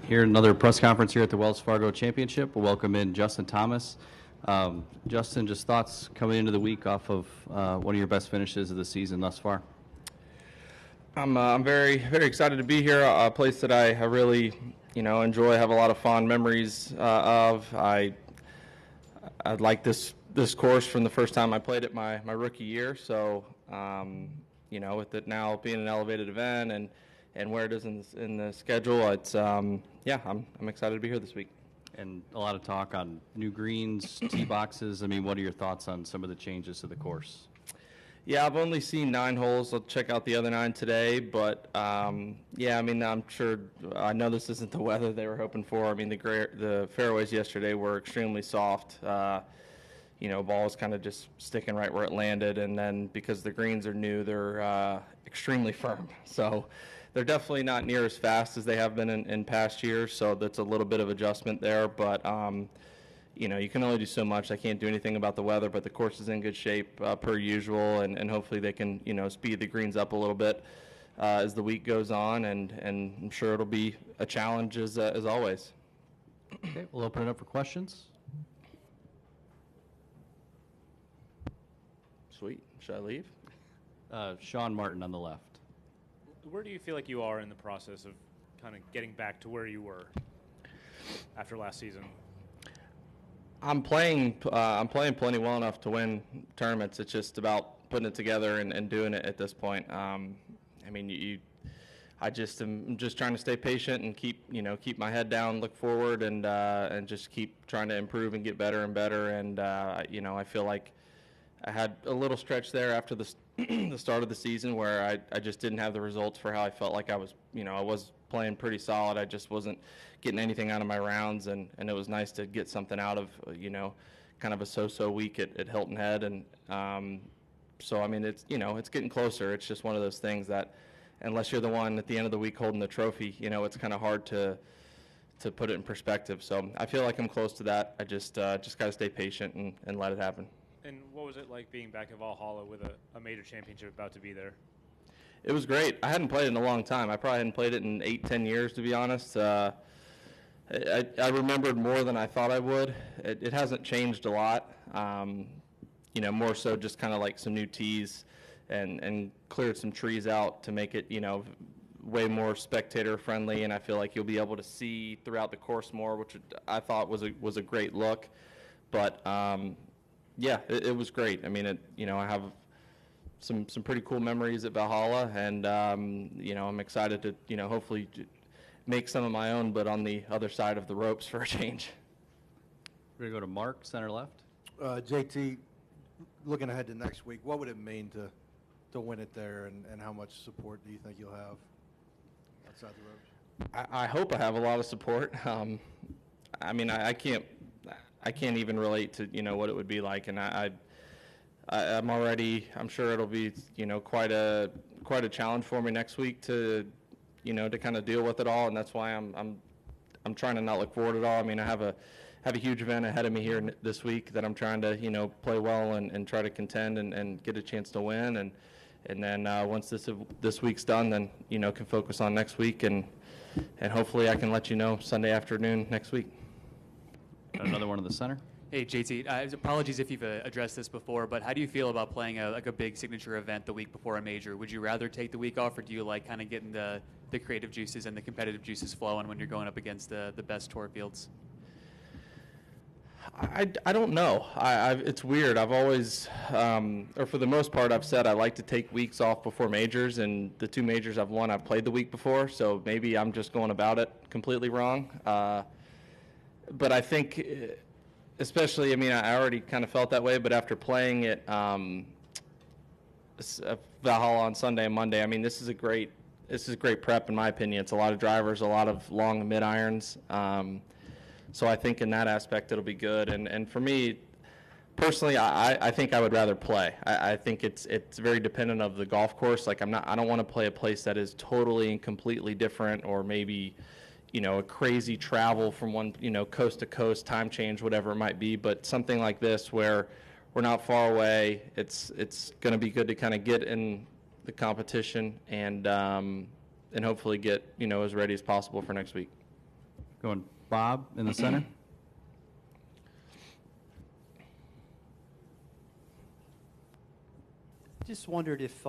Here, another press conference here at the Wells Fargo Championship. We'll welcome in Justin Thomas. Justin, just thoughts coming into the week off of one of your best finishes of the season thus far. I'm very, very excited to be here. A place that I really, enjoy, have a lot of fond memories of. I like this course from the first time I played it my rookie year. So, with it now being an elevated event and where it is in the schedule, it's I'm excited to be here this week. And a lot of talk on new greens, tee boxes. I mean, what are your thoughts on some of the changes to the course? Yeah, I've only seen 9 holes. I'll check out the other 9 today. But, I'm sure I know this isn't the weather they were hoping for. I mean, the fairways yesterday were extremely soft. Ball was kind of just sticking right where it landed. And then because the greens are new, they're extremely firm. So they're definitely not near as fast as they have been in past years. So that's a little bit of adjustment there. But, you can only do so much. I can't do anything about the weather, but the course is in good shape per usual, and hopefully they can, speed the greens up a little bit as the week goes on, and I'm sure it'll be a challenge as always. Okay, we'll open it up for questions. Sweet. Should I leave? Sean Martin on the left. Where do you feel like you are in the process of kind of getting back to where you were after last season? I'm playing plenty well enough to win tournaments. It's just about putting it together and doing it at this point. I'm just trying to stay patient and keep my head down, look forward, and just keep trying to improve and get better and better. And I feel like I had a little stretch there after the start of the season where I just didn't have the results for how I felt like I was. I was playing pretty solid. I just wasn't getting anything out of my rounds, and it was nice to get something out of kind of a so-so week at Hilton Head. And so I mean, it's it's getting closer. It's just one of those things that unless you're the one at the end of the week holding the trophy, it's kind of hard to put it in perspective. So I feel like I'm close to that. I just got to stay patient and let it happen. And what was it like being back at Valhalla with a major championship about to be there? It was great. I hadn't played it in a long time. I probably hadn't played it in 8-10 years, to be honest. I remembered more than I thought I would. It hasn't changed a lot. More so just kind of like some new tees and cleared some trees out to make it, way more spectator friendly. And I feel like you'll be able to see throughout the course more, which I thought was a great look. But it was great. I mean, I have some pretty cool memories at Valhalla, and I'm excited to hopefully make some of my own, but on the other side of the ropes for a change. We're gonna go to Mark, center left. JT, looking ahead to next week, what would it mean to win it there, and how much support do you think you'll have outside the ropes? I hope I have a lot of support. I mean, I can't even relate to what it would be like, and I'm sure it'll be quite a challenge for me next week to kind of deal with it all, and that's why I'm trying to not look forward at all. I mean, I have a huge event ahead of me here this week that I'm trying to play well and try to contend and get a chance to win, and then once this week's done, then can focus on next week, and hopefully I can let you know Sunday afternoon next week. Got another one in the center. Hey, JT, apologies if you've addressed this before, but how do you feel about playing a big signature event the week before a major? Would you rather take the week off, or do you like kind of getting the creative juices and the competitive juices flowing when you're going up against the best tour fields? I don't know. It's weird. I've always, or for the most part, I've said I like to take weeks off before majors, and the 2 majors I've won, I've played the week before, so maybe I'm just going about it completely wrong. But I think, especially, I mean, I already kind of felt that way, but after playing at Valhalla on Sunday and Monday, I mean, this is great prep in my opinion. It's a lot of drivers, a lot of long mid irons. So I think in that aspect it'll be good. And for me, personally, I think I would rather play. I think it's very dependent of the golf course. Like I don't want to play a place that is totally and completely different, or maybe a crazy travel from one, coast to coast, time change, whatever it might be. But something like this where we're not far away, it's going to be good to kind of get in the competition and hopefully get, as ready as possible for next week. Going Bob in the center. Just wondered if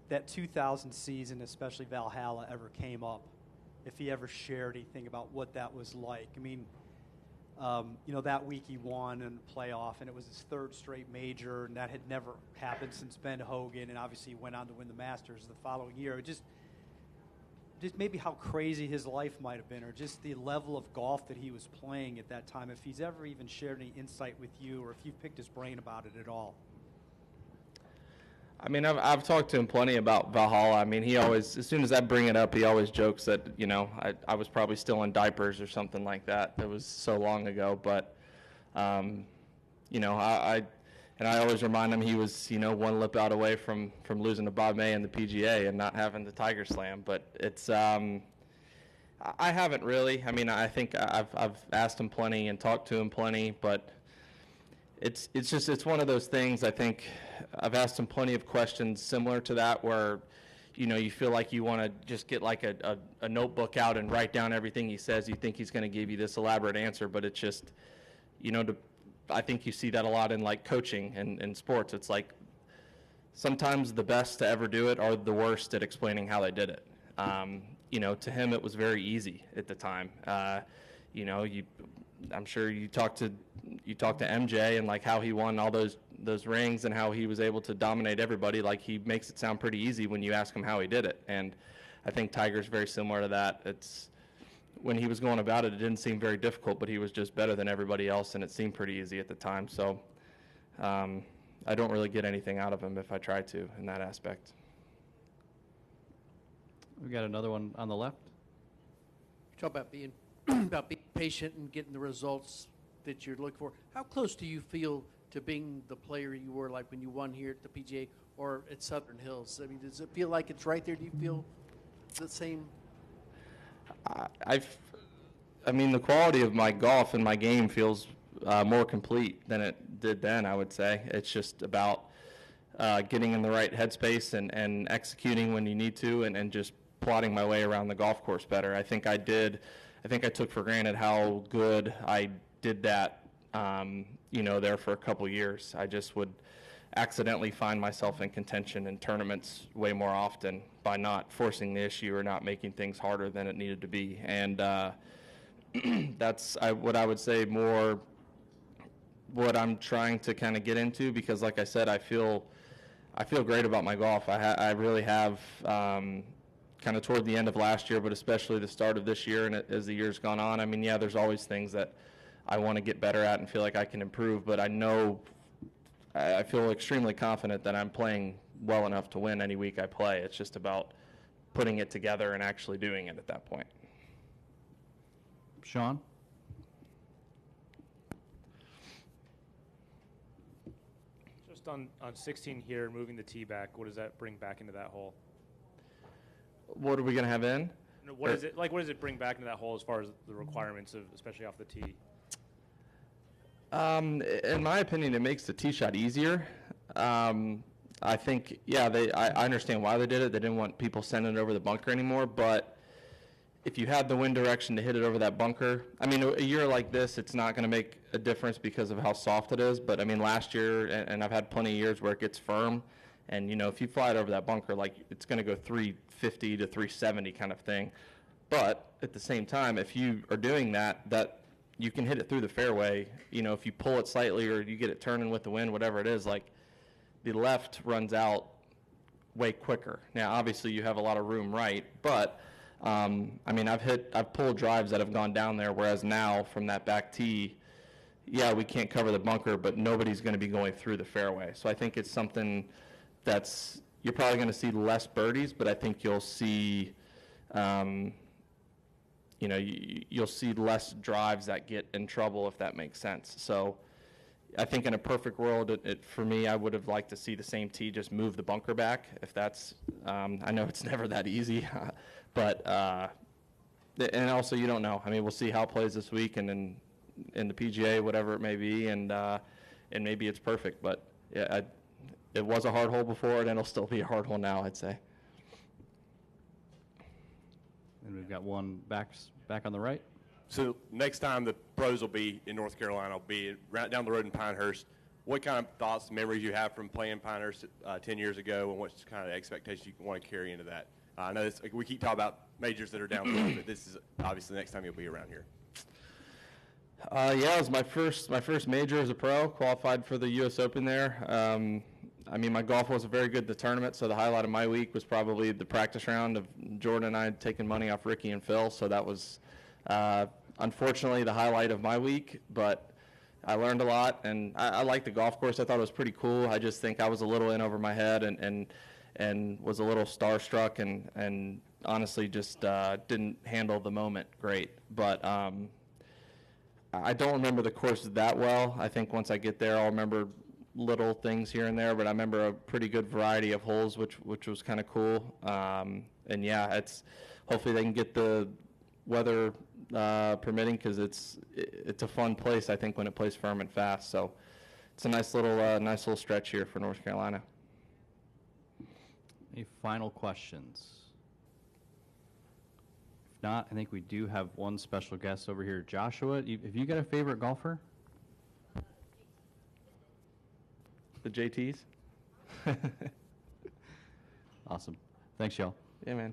that 2000 season, especially Valhalla, ever came up, if he ever shared anything about what that was like. I mean, that week he won in the playoff, and it was his third straight major, and that had never happened since Ben Hogan, and obviously he went on to win the Masters the following year. Just maybe how crazy his life might have been, or just the level of golf that he was playing at that time, if he's ever even shared any insight with you, or if you've picked his brain about it at all. I mean, I've talked to him plenty about Valhalla. I mean, he always, as soon as I bring it up, he always jokes that, I was probably still in diapers or something like that. It was so long ago. But, I always remind him he was, one lip out away from losing to Bob May in the PGA and not having the Tiger Slam. But it's, I haven't really. I mean, I think I've asked him plenty and talked to him plenty, but it's one of those things. I think I've asked him plenty of questions similar to that where, you feel like you want to just get like a notebook out and write down everything he says. You think he's going to give you this elaborate answer, but it's just, I think you see that a lot in like coaching and in sports. It's like sometimes the best to ever do it are the worst at explaining how they did it. To him it was very easy at the time. I'm sure you talked to MJ and like how he won all those rings and how he was able to dominate everybody. Like he makes it sound pretty easy when you ask him how he did it. And I think Tiger's very similar to that. It's when he was going about it, it didn't seem very difficult, but he was just better than everybody else, and it seemed pretty easy at the time. So I don't really get anything out of him if I try to in that aspect. We got another one on the left. Talk about being about being patient and getting the results that you're looking for. How close do you feel to being the player you were like when you won here at the PGA or at Southern Hills? I mean, does it feel like it's right there? Do you feel the same? I mean, the quality of my golf and my game feels more complete than it did then, I would say. It's just about getting in the right headspace and executing when you need to and just plotting my way around the golf course better. I think I took for granted how good I did that, there for a couple years. I just would accidentally find myself in contention in tournaments way more often by not forcing the issue or not making things harder than it needed to be. And that's what I would say more what I'm trying to kind of get into, because like I said, I feel great about my golf. I really have, kind of toward the end of last year, but especially the start of this year and as the year's gone on. I mean, yeah, there's always things that I want to get better at and feel like I can improve, but I feel extremely confident that I'm playing well enough to win any week I play. It's just about putting it together and actually doing it at that point. Sean? Just on 16 here, moving the tee back, what does that bring back into that hole? What are we going to have in? What does it bring back into that hole as far as the requirements of, especially off the tee? In my opinion, it makes the tee shot easier. I think, yeah, I understand why they did it. They didn't want people sending it over the bunker anymore, but if you had the wind direction to hit it over that bunker, I mean, a year like this, it's not going to make a difference because of how soft it is, but I mean, last year, and I've had plenty of years where it gets firm, and if you fly it over that bunker, like, it's going to go 350 to 370 kind of thing. But at the same time, if you are doing that you can hit it through the fairway. If you pull it slightly or you get it turning with the wind, whatever it is, like, the left runs out way quicker. Now, obviously, you have a lot of room right, but I mean, I've pulled drives that have gone down there, whereas now from that back tee, yeah, we can't cover the bunker, but nobody's going to be going through the fairway. So I think it's something you're probably going to see less birdies, but I think you'll see, you'll see less drives that get in trouble, if that makes sense. So I think in a perfect world, for me, I would have liked to see the same tee just move the bunker back. If that's, I know it's never that easy, but and also you don't know. I mean, we'll see how it plays this week and in the PGA, whatever it may be, and maybe it's perfect. But yeah, it was a hard hole before, and it'll still be a hard hole now, I'd say. And we've got one back on the right. So next time the pros will be in North Carolina, will be right down the road in Pinehurst. What kind of thoughts, memories you have from playing Pinehurst 10 years ago, and what's kind of expectations you want to carry into that? I know we keep talking about majors that are down the road, but this is obviously the next time you'll be around here. Yeah, it was my first major as a pro. Qualified for the U.S. Open there. I mean, my golf wasn't very good at the tournament, so the highlight of my week was probably the practice round of Jordan and I had taken money off Ricky and Phil, so that was unfortunately the highlight of my week, but I learned a lot, and I liked the golf course. I thought it was pretty cool. I just think I was a little in over my head and was a little starstruck and honestly just didn't handle the moment great. But I don't remember the course that well. I think once I get there, I'll remember little things here and there, but I remember a pretty good variety of holes, which was kind of cool. And yeah, hopefully they can get the weather permitting, because it's a fun place, I think, when it plays firm and fast. So it's a nice little stretch here for North Carolina. Any final questions? If not, I think we do have one special guest over here. Joshua, have you got a favorite golfer? The JTs? Awesome. Thanks, y'all. Yeah, man.